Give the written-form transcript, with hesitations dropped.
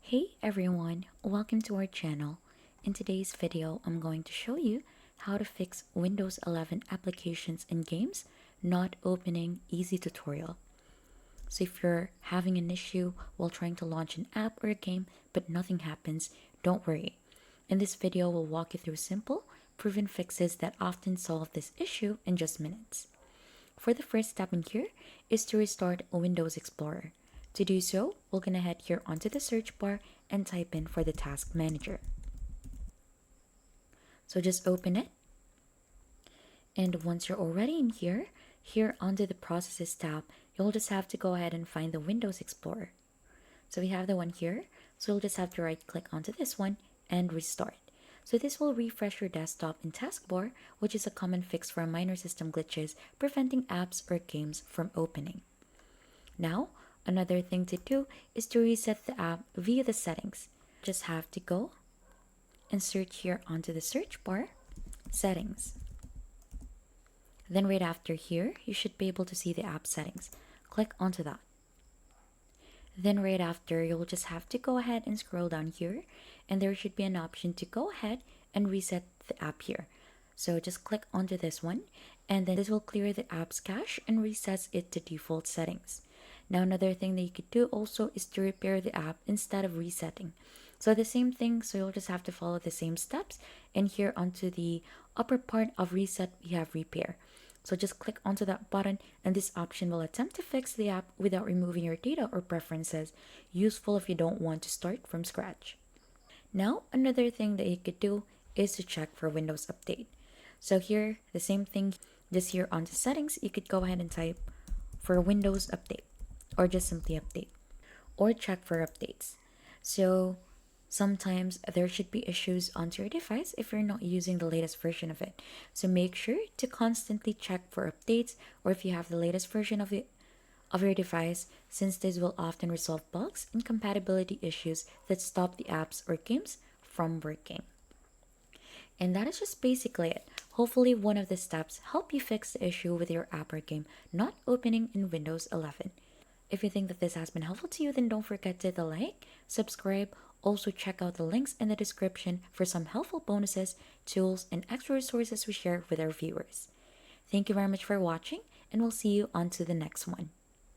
Hey everyone, welcome to our channel. In today's video, I'm going to show you how to fix Windows 11 applications and games not opening easy tutorial. So if you're having an issue while trying to launch an app or a game but nothing happens, don't worry. In this video, we'll walk you through simple, proven fixes that often solve this issue in just minutes. For the first step in here is to restart Windows Explorer. To do so, we're going to head here onto the search bar and type in for the task manager. So just open it. And once you're already in here under the processes tab, you'll just have to go ahead and find the Windows Explorer. So we have the one here. So you'll just have to right click onto this one and restart. So this will refresh your desktop in taskbar, which is a common fix for minor system glitches preventing apps or games from opening. Now, another thing to do is to reset the app via the settings. Just have to go and search here onto the search bar, settings. Then right after here, you should be able to see the app settings. Click onto that. Then right after, you'll just have to go ahead and scroll down here, and there should be an option to go ahead and reset the app here. So just click onto this one, and then this will clear the app's cache and resets it to default settings. Now another thing that you could do also is to repair the app instead of resetting. So the same thing, so you'll just have to follow the same steps, and here onto the upper part of reset, we have repair. So just click onto that button, and this option will attempt to fix the app without removing your data or preferences, useful if you don't want to start from scratch. Now, another thing that you could do is to check for Windows Update. So here, the same thing, just here onto settings, you could go ahead and type for Windows Update, or just simply update, or check for updates. So sometimes there should be issues onto your device if you're not using the latest version of it. So make sure to constantly check for updates, or if you have the latest version of your device, since this will often resolve bugs and compatibility issues that stop the apps or games from working. And that is just basically it. Hopefully one of the steps help you fix the issue with your app or game not opening in Windows 11. If you think that this has been helpful to you, then don't forget to hit the like, subscribe. Also check out the links in the description for some helpful bonuses, tools, and extra resources we share with our viewers. Thank you very much for watching, and we'll see you on to the next one.